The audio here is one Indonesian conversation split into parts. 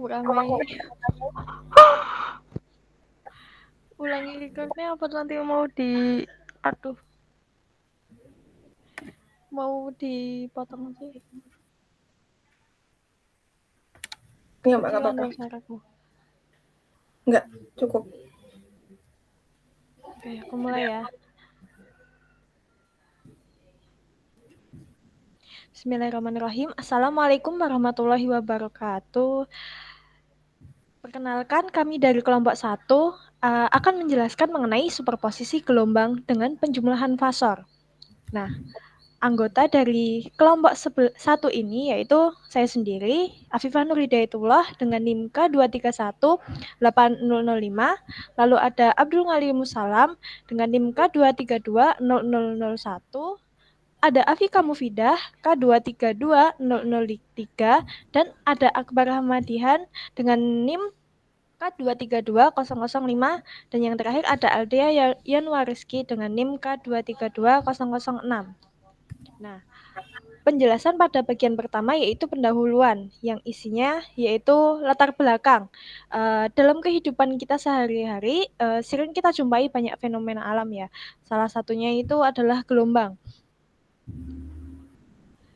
Ramai. Ulangi recordnya apa nanti mau di... Aduh. Mau dipotong aja. Enggak, Mbak, apa-apa. Suaraku. Enggak, cukup. Oke, aku mulai ya. Bismillahirrahmanirrahim. Assalamualaikum warahmatullahi wabarakatuh. Perkenalkan, kami dari kelompok 1 akan menjelaskan mengenai superposisi gelombang dengan penjumlahan fasor. Nah, anggota dari kelompok 1 ini yaitu saya sendiri, Afifah Nur Hidayatullah dengan NIM K2318005, lalu ada Abdul Ghali Musalam dengan NIM K2320001, ada Afika Mufidah K2320003, dan ada Akbar Hamadihan dengan NIM K2320005, dan yang terakhir ada Aldea Yanwariski dengan NIM K2320006. Nah, penjelasan pada bagian pertama yaitu pendahuluan, yang isinya yaitu latar belakang. Dalam kehidupan kita sehari-hari, sering kita jumpai banyak fenomena alam ya. Salah satunya itu adalah gelombang.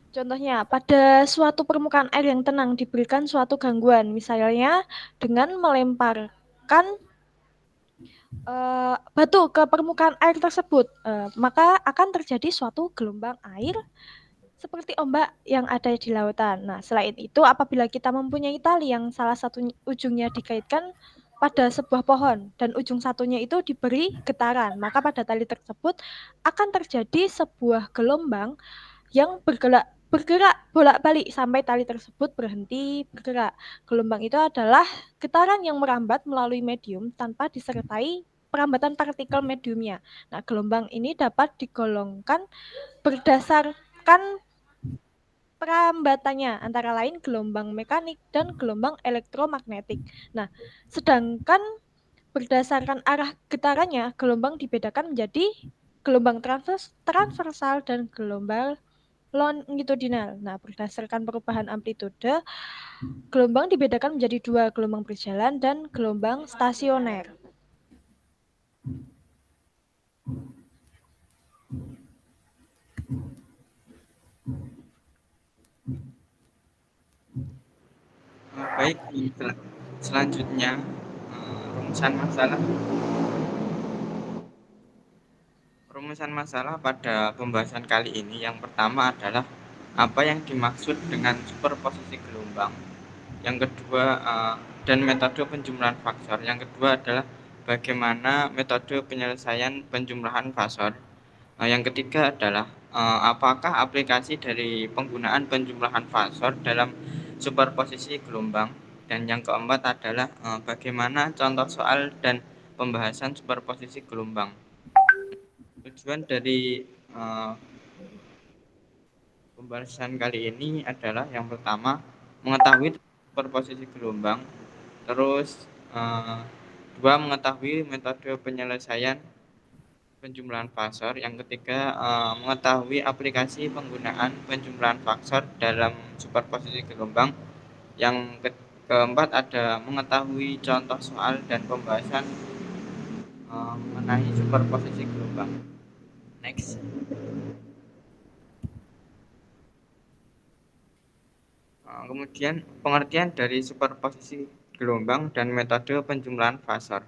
Contohnya, pada suatu permukaan air yang tenang diberikan suatu gangguan, misalnya dengan melemparkan batu ke permukaan air tersebut, maka akan terjadi suatu gelombang air seperti ombak yang ada di lautan. Nah, selain itu, apabila kita mempunyai tali yang salah satu ujungnya dikaitkan pada sebuah pohon dan ujung satunya itu diberi getaran, maka pada tali tersebut akan terjadi sebuah gelombang yang bergerak bolak-balik sampai tali tersebut berhenti bergerak. Gelombang itu adalah getaran yang merambat melalui medium tanpa disertai perambatan partikel mediumnya. Nah, gelombang ini dapat digolongkan berdasarkan perambatannya, antara lain gelombang mekanik dan gelombang elektromagnetik. Nah, sedangkan berdasarkan arah getarannya, gelombang dibedakan menjadi gelombang transversal dan gelombang longitudinal. Nah, berdasarkan perubahan amplitude, gelombang dibedakan menjadi 2, gelombang berjalan dan gelombang stasioner. Baik, selanjutnya rumusan masalah pada pembahasan kali ini. Yang pertama adalah apa yang dimaksud dengan superposisi gelombang. Yang kedua, dan metode penjumlahan faktor. Yang kedua adalah bagaimana metode penyelesaian penjumlahan fasor. Yang ketiga adalah apakah aplikasi dari penggunaan penjumlahan fasor dalam superposisi gelombang. Dan yang keempat adalah bagaimana contoh soal dan pembahasan superposisi gelombang. Tujuan dari pembahasan kali ini adalah yang pertama mengetahui superposisi gelombang, terus dua mengetahui metode penyelesaian penjumlahan fasor, yang ketiga mengetahui aplikasi penggunaan penjumlahan faktor dalam superposisi gelombang, yang keempat ada mengetahui contoh soal dan pembahasan mengenai superposisi gelombang. Next. Kemudian pengertian dari superposisi gelombang dan metode penjumlahan fasor.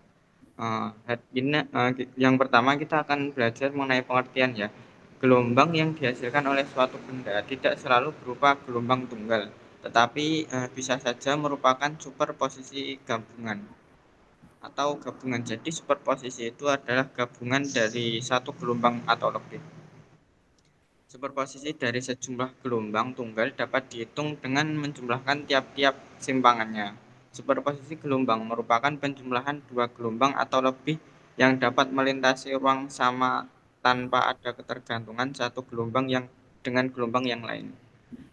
Yang pertama kita akan belajar mengenai pengertian ya. Gelombang yang dihasilkan oleh suatu benda tidak selalu berupa gelombang tunggal, tetapi bisa saja merupakan superposisi gabungan atau gabungan. Jadi superposisi itu adalah gabungan dari satu gelombang atau lebih. Superposisi dari sejumlah gelombang tunggal dapat dihitung dengan menjumlahkan tiap-tiap simpangannya. Superposisi gelombang merupakan penjumlahan dua gelombang atau lebih yang dapat melintasi ruang sama tanpa ada ketergantungan satu gelombang dengan gelombang yang lain.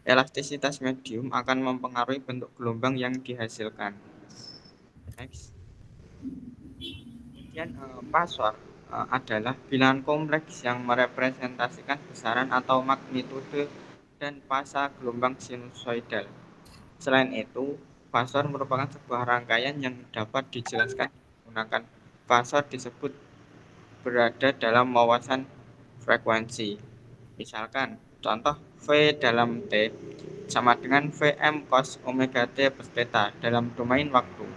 Elastisitas medium akan mempengaruhi bentuk gelombang yang dihasilkan. Next. Kemudian fasor adalah bilangan kompleks yang merepresentasikan besaran atau magnitude dan fasa gelombang sinusoidal. Selain itu, fasor merupakan sebuah rangkaian yang dapat dijelaskan menggunakan fasor disebut berada dalam wawasan frekuensi. Misalkan, contoh V dalam T sama dengan Vm cos omega T plus theta dalam domain waktu.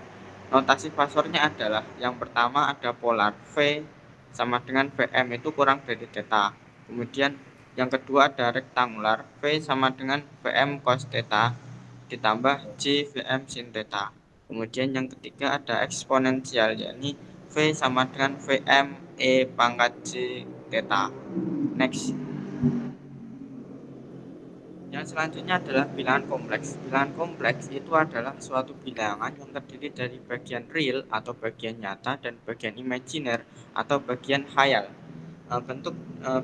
Notasi fasornya adalah yang pertama ada polar V sama dengan Vm itu kurang dari theta. Kemudian yang kedua ada rektangular V sama dengan Vm cos theta ditambah J Vm sin theta. Kemudian yang ketiga ada eksponensial yakni V sama dengan Vm E pangkat J theta. Next. Yang selanjutnya adalah bilangan kompleks. Bilangan kompleks itu adalah suatu bilangan yang terdiri dari bagian real atau bagian nyata dan bagian imajiner atau bagian khayal. Bentuk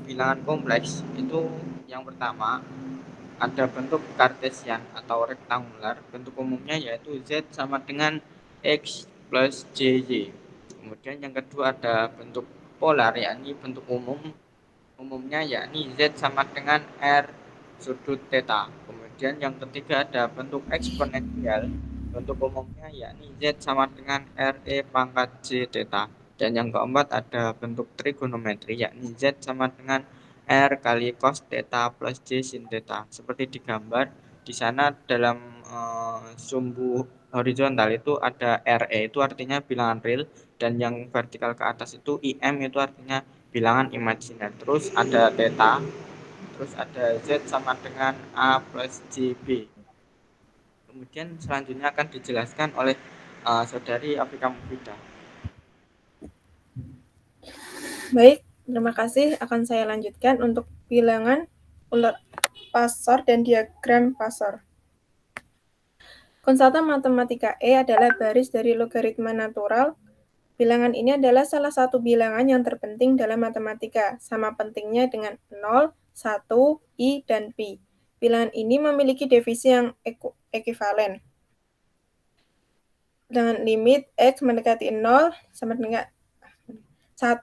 bilangan kompleks itu yang pertama ada bentuk kartesian atau rektangular. Bentuk umumnya yaitu Z sama dengan X plus JY. Kemudian yang kedua ada bentuk polar yakni bentuk umumnya yakni Z sama dengan R sudut theta. Kemudian yang ketiga ada bentuk eksponensial. Bentuk umumnya yakni Z sama dengan RE pangkat J theta. Dan yang keempat ada bentuk trigonometri yakni Z sama dengan R kali cos theta plus J sin theta. Seperti digambar di sana dalam sumbu horizontal itu ada RE itu artinya bilangan real dan yang vertikal ke atas itu IM itu artinya bilangan imajiner. Terus ada theta, terus ada Z sama dengan A plus JB. Kemudian selanjutnya akan dijelaskan oleh saudari Afrika Mufidah. Baik, terima kasih. Akan saya lanjutkan untuk bilangan ular pasor dan diagram pasor. Konstanta matematika E adalah baris dari logaritma natural. Bilangan ini adalah salah satu bilangan yang terpenting dalam matematika, sama pentingnya dengan 0, 1, I, dan Pi. Bilangan ini memiliki divisi yang ekuivalen. Dengan limit X mendekati 0 sama dengan 1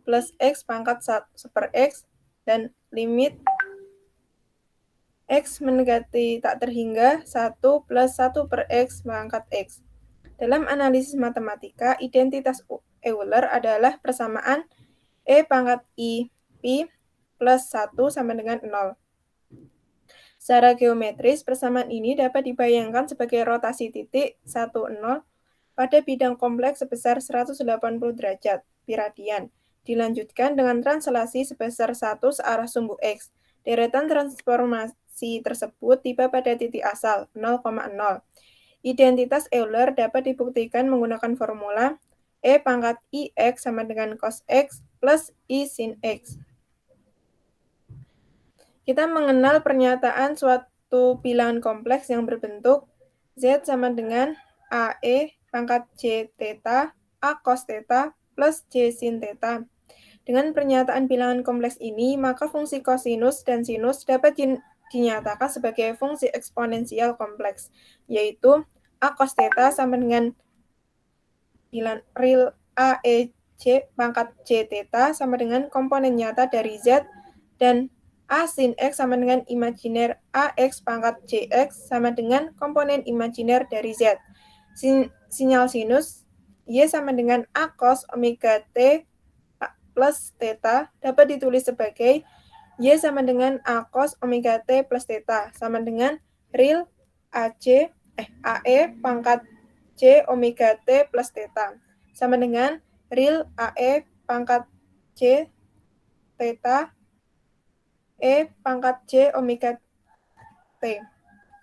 plus X pangkat 1 per X, dan limit X mendekati tak terhingga 1 plus 1 per X pangkat X. Dalam analisis matematika, identitas Euler adalah persamaan E pangkat I Pi plus 1 sama dengan 0. Secara geometris, persamaan ini dapat dibayangkan sebagai rotasi titik 1, 0 pada bidang kompleks sebesar 180 derajat pi radian. Dilanjutkan dengan translasi sebesar 1 searah sumbu X. Deretan transformasi tersebut tiba pada titik asal 0,0. Identitas Euler dapat dibuktikan menggunakan formula E pangkat IX sama dengan cos X plus I sin X. Kita mengenal pernyataan suatu bilangan kompleks yang berbentuk Z sama dengan AE pangkat J theta A cos theta plus J sin theta. Dengan pernyataan bilangan kompleks ini, maka fungsi kosinus dan sinus dapat dinyatakan sebagai fungsi eksponensial kompleks, yaitu A cos theta sama dengan bilangan real AEJ pangkat J theta sama dengan komponen nyata dari Z, dan A sin X sama dengan imajiner AX pangkat JX sama dengan komponen imajiner dari Z. Sinyal sinus Y sama dengan A cos omega T plus theta dapat ditulis sebagai Y sama dengan A cos omega T plus theta sama dengan real AE pangkat J omega T plus theta sama dengan real AE pangkat J theta E pangkat J omega T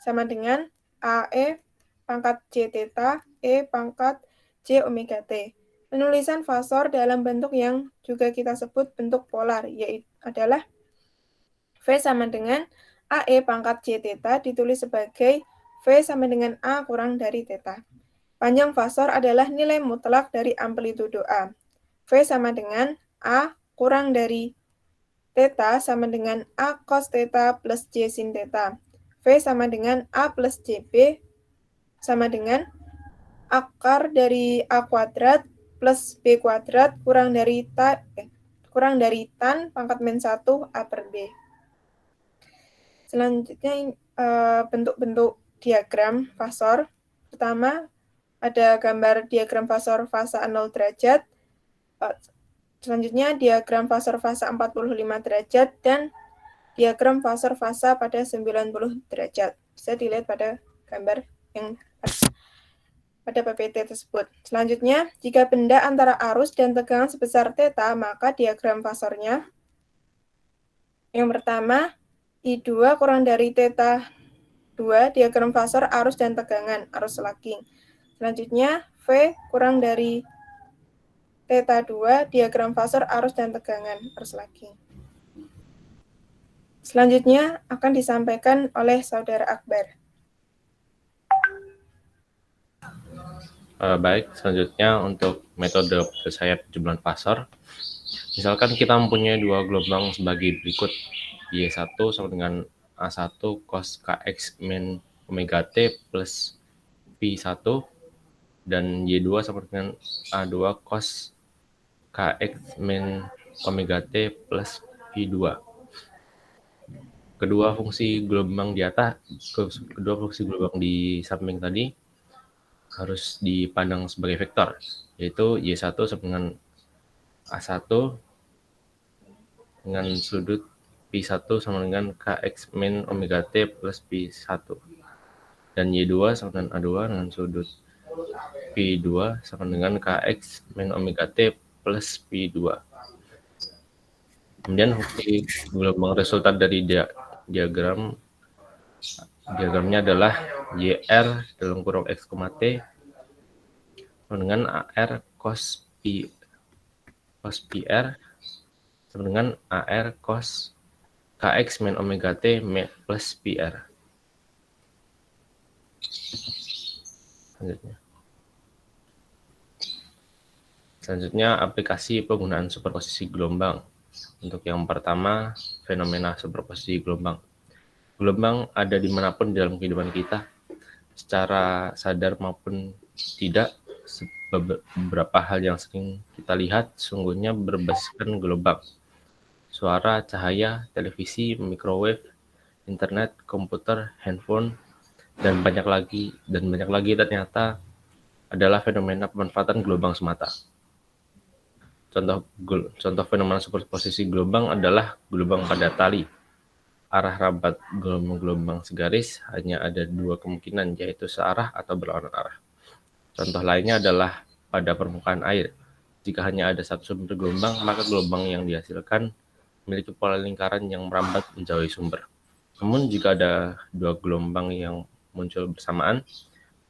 sama dengan AE pangkat J theta E pangkat J omega T. Penulisan fasor dalam bentuk yang juga kita sebut bentuk polar, yaitu adalah V sama dengan AE pangkat J theta ditulis sebagai V sama dengan A kurang dari theta. Panjang fasor adalah nilai mutlak dari amplitudo A. V sama dengan A kurang dari theta sama dengan A cos theta plus J sin theta. V sama dengan A plus JB sama dengan akar dari A kuadrat plus B kuadrat kurang dari tan pangkat min 1 A per B. Selanjutnya bentuk-bentuk diagram fasor. pertama ada gambar diagram fasa 0 derajat, selanjutnya diagram fasa 45 derajat, dan diagram fasa pada 90 derajat. Bisa dilihat pada gambar yang pada PPT tersebut. Selanjutnya, jika benda antara arus dan tegangan sebesar θ, maka diagram fasornya yang pertama, I2 kurang dari θ2, diagram fasor arus dan tegangan, arus lagging. Selanjutnya, V kurang dari θ2, diagram fasor arus dan tegangan, arus lagging. Selanjutnya akan disampaikan oleh Saudara Akbar. Baik, selanjutnya untuk metode penyelesaian penjumlahan fasor. Misalkan kita mempunyai dua gelombang sebagai berikut. Y1 sama dengan A1 cos Kx min omega T plus P1, dan Y2 sama dengan A2 cos Kx min omega T plus P2. Kedua fungsi gelombang di atas, kedua fungsi gelombang di samping tadi harus dipandang sebagai vektor, yaitu Y1 sama dengan A1 dengan sudut P1 sama dengan Kx min omega T plus P1, dan Y2 sama dengan A2 dengan sudut P2 sama dengan Kx min omega T plus P2. Kemudian fungsi gelombang resultan dari diagramnya adalah YR dalam kurung X, T dengan AR cos PR sama dengan AR cos Kx min omega T plus PR. Selanjutnya aplikasi penggunaan superposisi gelombang. Untuk yang pertama, fenomena superposisi gelombang. Gelombang ada dimanapun dalam kehidupan kita, secara sadar maupun tidak. Beberapa hal yang sering kita lihat sungguhnya berbasiskan gelombang. Suara, cahaya, televisi, microwave, internet, komputer, handphone, dan banyak lagi ternyata adalah fenomena pemanfaatan gelombang semata. Contoh fenomena superposisi gelombang adalah gelombang pada tali. Arah rambat gelombang segaris hanya ada dua kemungkinan, yaitu searah atau berlawanan arah. Contoh lainnya adalah pada permukaan air. Jika hanya ada satu sumber gelombang, maka gelombang yang dihasilkan memiliki pola lingkaran yang merambat menjauhi sumber. Namun jika ada dua gelombang yang muncul bersamaan,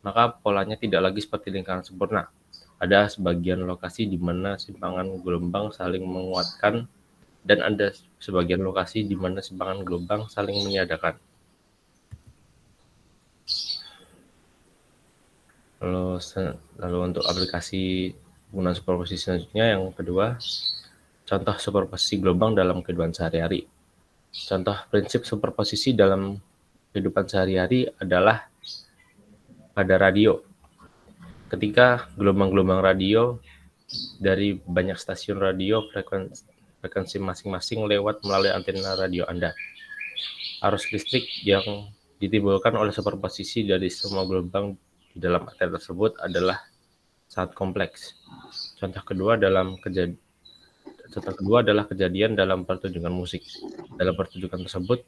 maka polanya tidak lagi seperti lingkaran sempurna. Ada sebagian lokasi di mana simpangan gelombang saling menguatkan, dan ada sebagian lokasi di mana simpangan gelombang saling meniadakan. Lalu untuk aplikasi penggunaan superposisi selanjutnya, yang kedua, contoh superposisi gelombang dalam kehidupan sehari-hari. Contoh prinsip superposisi dalam kehidupan sehari-hari adalah pada radio. Ketika gelombang-gelombang radio dari banyak stasiun radio frekuensi masing-masing lewat melalui antena radio Anda. Arus listrik yang ditimbulkan oleh superposisi dari semua gelombang di dalam antena tersebut adalah sangat kompleks. Contoh kedua adalah kejadian dalam pertunjukan musik. Dalam pertunjukan tersebut,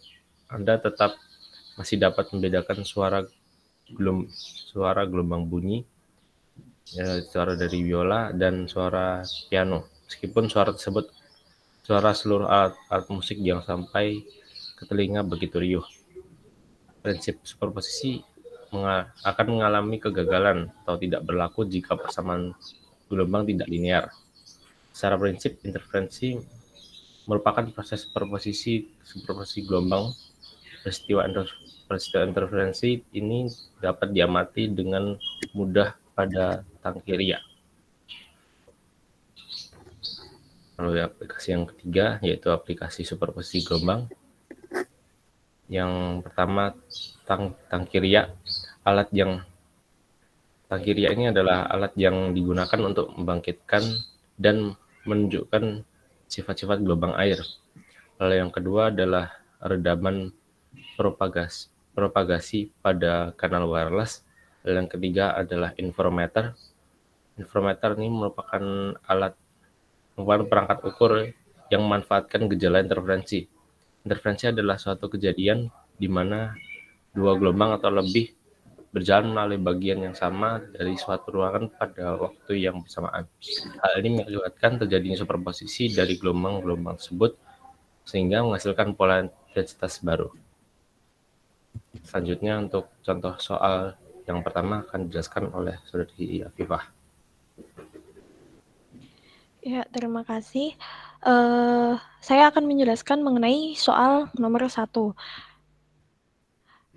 Anda tetap masih dapat membedakan suara gelombang bunyi, suara dari biola dan suara piano, meskipun suara seluruh alat musik yang sampai ke telinga begitu riuh. Prinsip superposisi akan mengalami kegagalan atau tidak berlaku jika persamaan gelombang tidak linear. Secara prinsip, interferensi merupakan proses superposisi gelombang. Peristiwa interferensi ini dapat diamati dengan mudah pada tangki ria. Lalu aplikasi yang ketiga yaitu aplikasi superposisi gelombang. Yang pertama, tangki ria. Tangki ria ini adalah alat yang digunakan untuk membangkitkan dan menunjukkan sifat-sifat gelombang air. Lalu yang kedua adalah redaman propagasi pada kanal wireless. Yang ketiga adalah informeter. Informeter ini merupakan perangkat ukur yang memanfaatkan gejala interferensi. Interferensi adalah suatu kejadian di mana dua gelombang atau lebih berjalan melalui bagian yang sama dari suatu ruangan pada waktu yang bersamaan. Hal ini mengakibatkan terjadinya superposisi dari gelombang-gelombang tersebut sehingga menghasilkan pola densitas baru. Selanjutnya untuk contoh soal yang pertama akan dijelaskan oleh Saudari Afifah. Ya, terima kasih. Saya akan menjelaskan mengenai soal nomor 1.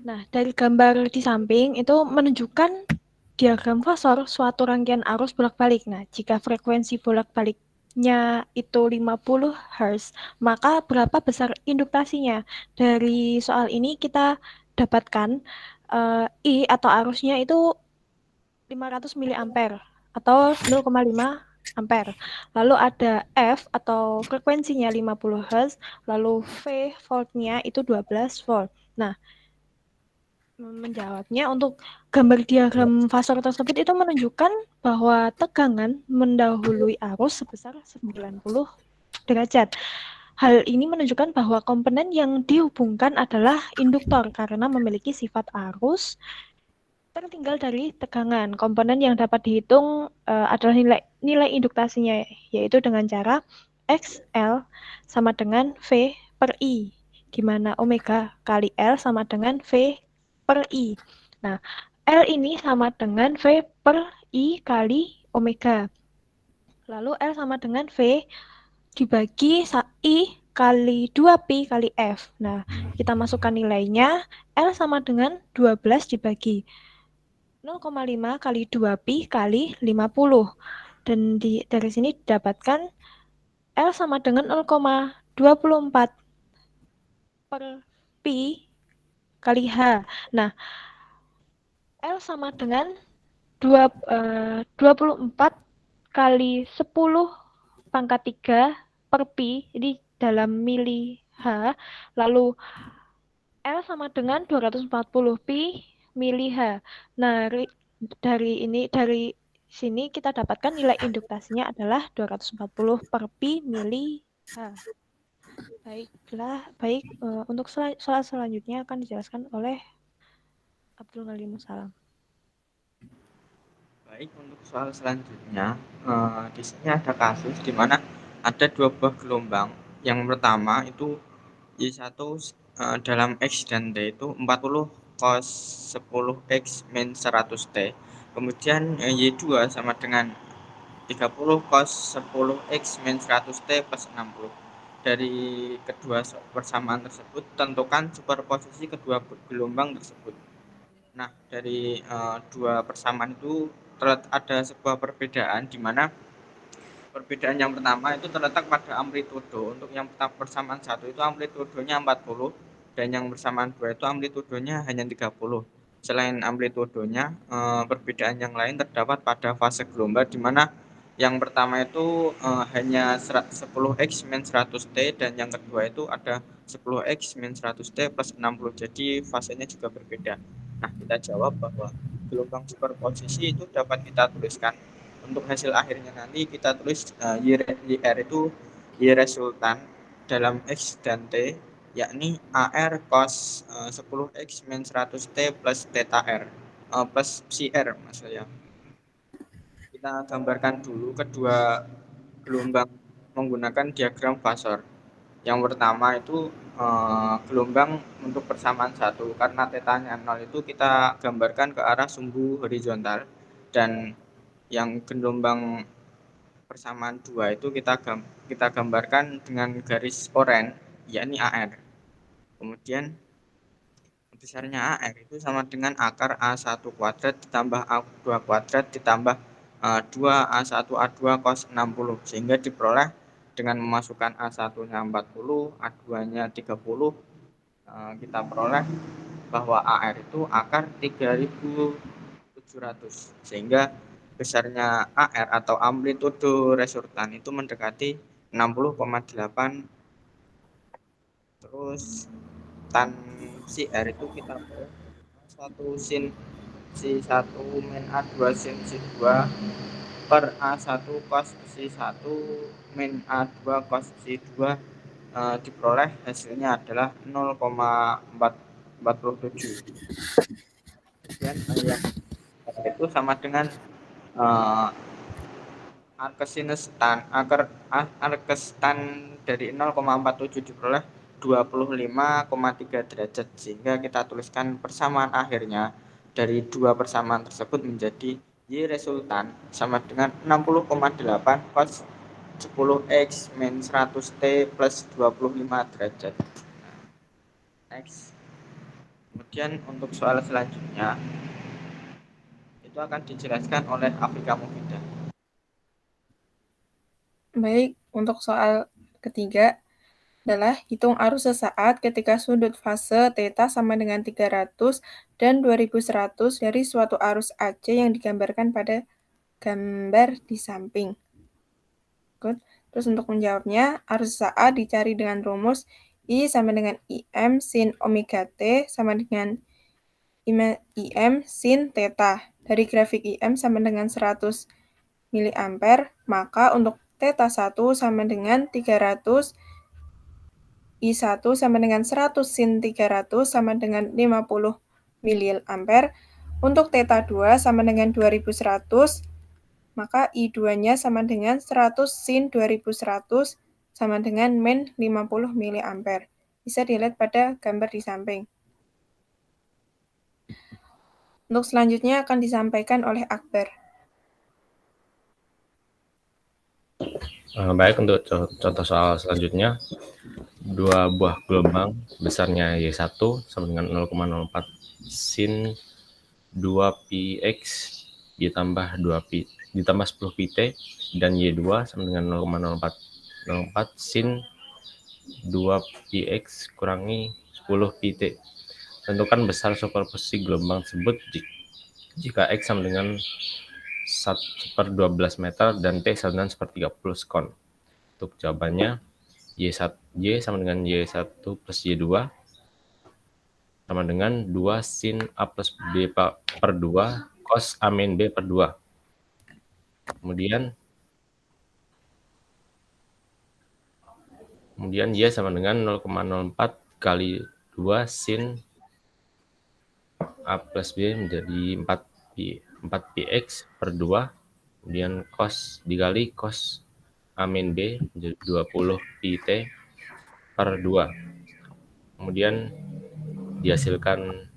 Nah, dari gambar di samping itu menunjukkan diagram fasor suatu rangkaian arus bolak-balik. Nah, jika frekuensi bolak-baliknya itu 50 Hz, maka berapa besar induktasinya? Dari soal ini kita dapatkan I atau arusnya itu 500 mA atau 0,5 ampere. Lalu ada F atau frekuensinya 50 Hz, lalu V voltnya itu 12 volt. Nah, menjawabnya untuk gambar diagram fasor tersebut itu menunjukkan bahwa tegangan mendahului arus sebesar 90 derajat. Hal ini menunjukkan bahwa komponen yang dihubungkan adalah induktor karena memiliki sifat arus tertinggal dari tegangan. Komponen yang dapat dihitung adalah nilai induktasinya, yaitu dengan cara XL sama dengan V per I, di mana omega kali L sama dengan V per I. Nah, L ini sama dengan V per I kali omega. Lalu L sama dengan V dibagi I kali 2pi kali F. Nah, kita masukkan nilainya, L sama dengan 12 dibagi 0,5 kali 2pi kali 50. Dan dari sini didapatkan L sama dengan 0,24 per pi kali H. Nah, L sama dengan 24 kali 10 pangkat 3 per pi, jadi dalam mili H. Lalu L sama dengan 240 pi mili H. Nah, dari sini kita dapatkan nilai induktasinya adalah 240 per pi mili H. Baik, untuk soal selanjutnya akan dijelaskan oleh Abdul Ghani Musalam. Baik, untuk soal selanjutnya, di sini ada kasus di mana ada dua buah gelombang. Yang pertama itu Y1 dalam X dan T itu 40 cos 10 X min 100 T. Kemudian Y2 sama dengan 30 cos 10 X min 100 T plus 60. Dari kedua persamaan tersebut, tentukan superposisi kedua gelombang tersebut. Nah, dari dua persamaan itu ada sebuah perbedaan di mana perbedaan yang pertama itu terletak pada amplitudo. Untuk yang persamaan 1 itu amplitudonya 40 dan yang bersamaan 2 itu amplitudonya hanya 30. Selain amplitudonya, perbedaan yang lain terdapat pada fase gelombang di mana yang pertama itu hanya 10x min 100T dan yang kedua itu ada 10x min 100T plus 60. Jadi fasenya juga berbeda. Nah, kita jawab bahwa gelombang superposisi itu dapat kita tuliskan. Untuk hasil akhirnya nanti kita tulis YR itu Y resultan dalam X dan T, yakni AR cos 10X min 100T plus theta R plus CR maksudnya. Kita gambarkan dulu kedua gelombang menggunakan diagram fasor. Yang pertama itu gelombang untuk persamaan 1, karena tetanya 0 itu kita gambarkan ke arah sumbu horizontal, dan yang gelombang persamaan 2 itu kita gambarkan dengan garis oranye, yakni AR. Kemudian besarnya AR itu sama dengan akar A1 kuadrat ditambah A2 kuadrat ditambah 2A1A2 cos 60, sehingga diperoleh dengan memasukkan A1-nya 40, A2-nya 30, kita peroleh bahwa AR itu akar 3700, sehingga besarnya AR atau amplitudo resultan itu mendekati 60,8. Terus tan CR itu kita peroleh 1 sin psi 1 min A2 sin psi 2 per A1 cos psi 1 min A2 cos psi 2 diperoleh hasilnya adalah 0,447. Kemudian yang itu sama dengan arcsinus tan dari 0,47 diperoleh 25,3 derajat, sehingga kita tuliskan persamaan akhirnya dari dua persamaan tersebut menjadi Y resultan sama dengan 60,8 cos 10x min 100t plus 25 derajat. Next. Kemudian untuk soal selanjutnya itu akan dijelaskan oleh Afrika Mufidah. Baik, untuk soal ketiga adalah hitung arus sesaat ketika sudut fase θ sama dengan 300 dan 2100 dari suatu arus AC yang digambarkan pada gambar di samping. Good. Terus untuk menjawabnya, arus sesaat dicari dengan rumus I sama dengan IM sin omega T sama dengan IM sin θ. Dari grafik IM sama dengan 100 mA, maka untuk θ1 sama dengan 300, I1 sama dengan 100 sin 300 sama dengan 50 mA. Untuk θ2 sama dengan 2100, maka I2-nya sama dengan 100 sin 2100 sama dengan min 50 mA. Bisa dilihat pada gambar di samping. Untuk selanjutnya akan disampaikan oleh Akbar. Baik, untuk contoh soal selanjutnya, dua buah gelombang besarnya Y1 sama dengan 0,04 sin 2πx ditambah 10 pt dan Y2 sama dengan 0,04 sin 2πx kurangi 10 pt. Tentukan besar superposisi gelombang tersebut jika X sama dengan 1/12 meter dan T sama dengan 1/30 sekon. Untuk jawabannya, Y sama dengan Y1 plus Y2 sama dengan 2 sin A plus B per 2 cos A min B per 2. Kemudian Y sama dengan 0,04 kali 2 sin A plus B menjadi 4πx per 2. Kemudian cos dikali cos A min B menjadi 20 pt per 2. Kemudian dihasilkan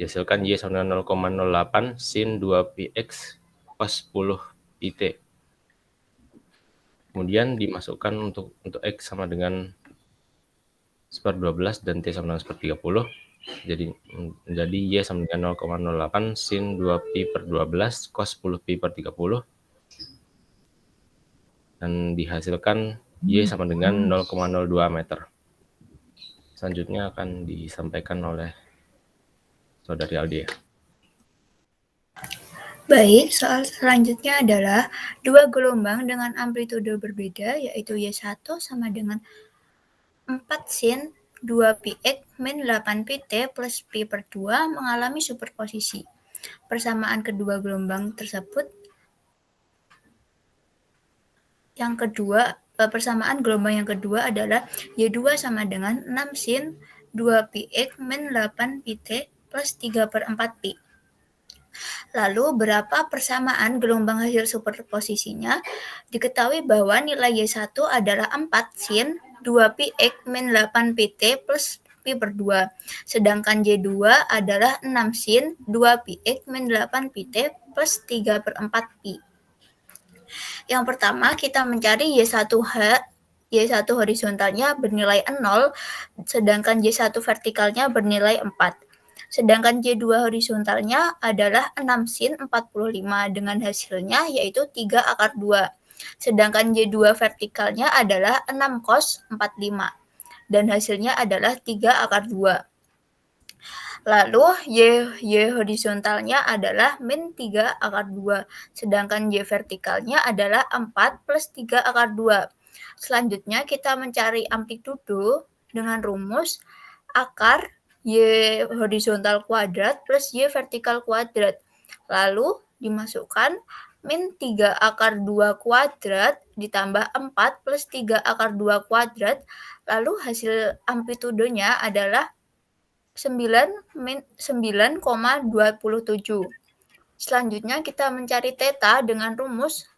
Y sama dengan 0,08 sin 2πx cos 10 pt. Kemudian dimasukkan untuk X sama dengan 1/12 dan T sama dengan 1/30. Jadi Y sama dengan 0,08 sin 2pi per 12 cos 10pi per 30. Dan dihasilkan Y sama dengan 0,02 meter. Selanjutnya akan disampaikan oleh Saudari Aldia. Baik, soal selanjutnya adalah dua gelombang dengan amplitude berbeda, yaitu Y1 sama dengan 4 sin 2πx min 8pt plus pi per 2 mengalami superposisi. Persamaan kedua gelombang tersebut persamaan gelombang yang kedua adalah Y2 sama dengan 6 sin 2πx min 8pt plus 3/4pi. Lalu berapa persamaan gelombang hasil superposisinya? Diketahui bahwa nilai Y1 adalah 4 sin 2πx min 8pt plus pi per 2. Sedangkan Y2 adalah 6 sin 2πx min 8pt plus 3/4pi. Yang pertama kita mencari Y1 horizontalnya bernilai 0, sedangkan Y1 vertikalnya bernilai 4. Sedangkan Y2 horizontalnya adalah 6 sin 45 dengan hasilnya yaitu 3 akar 2. Sedangkan Y2 vertikalnya adalah 6 cos 45 dan hasilnya adalah 3 akar 2. Lalu Y horizontalnya adalah min 3 akar 2. Sedangkan Y vertikalnya adalah 4 plus 3 akar 2. Selanjutnya kita mencari amplitudo dengan rumus akar Y horizontal kuadrat plus Y vertikal kuadrat. Lalu dimasukkan min 3 akar 2 kuadrat ditambah 4 plus 3 akar 2 kuadrat. Lalu hasil amplitudenya adalah 9,27. Selanjutnya kita mencari theta dengan rumus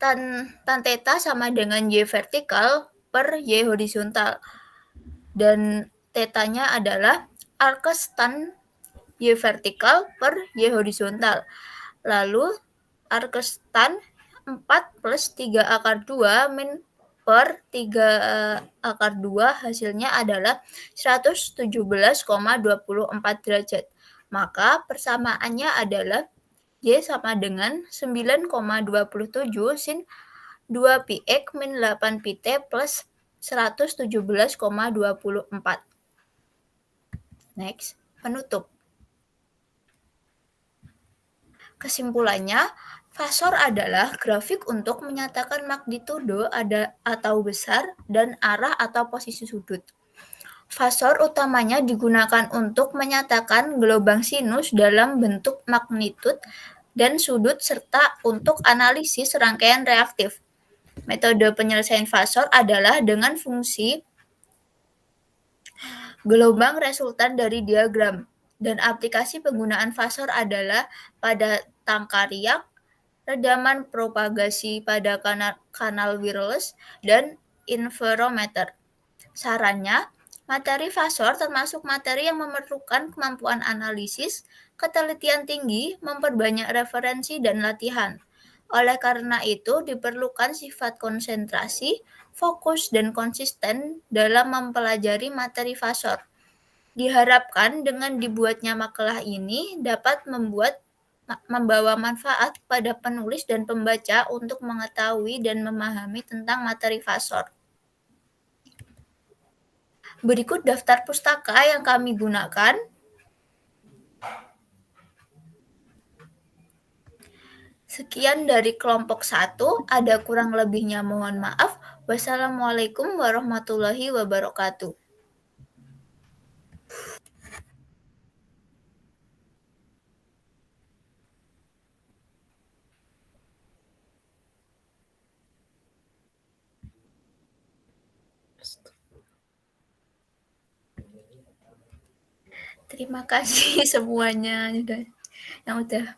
tan theta sama dengan Y vertikal per Y horizontal. Dan tetanya adalah arcus tan Y vertikal per Y horizontal. Lalu arcus tan 4 plus 3 akar 2 min per 3 akar 2 hasilnya adalah 117,24 derajat. Maka persamaannya adalah Y sama dengan 9,27 sin 2 pi X min 8 pi T plus 117,24. Next, penutup. Kesimpulannya, fasor adalah grafik untuk menyatakan magnitudo atau besar dan arah atau posisi sudut. Fasor utamanya digunakan untuk menyatakan gelombang sinus dalam bentuk magnitud dan sudut serta untuk analisis rangkaian reaktif. Metode penyelesaian fasor adalah dengan fungsi gelombang resultan dari diagram, dan aplikasi penggunaan fasor adalah pada tangka riak, redaman propagasi pada kanal wireless, dan interferometer. Sarannya, materi fasor termasuk materi yang memerlukan kemampuan analisis, ketelitian tinggi, memperbanyak referensi, dan latihan. Oleh karena itu, diperlukan sifat konsentrasi, fokus, dan konsisten dalam mempelajari materi fasor. Diharapkan dengan dibuatnya makalah ini dapat membawa manfaat pada penulis dan pembaca untuk mengetahui dan memahami tentang materi fasor. Berikut daftar pustaka yang kami gunakan. Sekian dari kelompok 1, ada kurang lebihnya mohon maaf. Wassalamualaikum warahmatullahi wabarakatuh. Terima kasih semuanya yang udah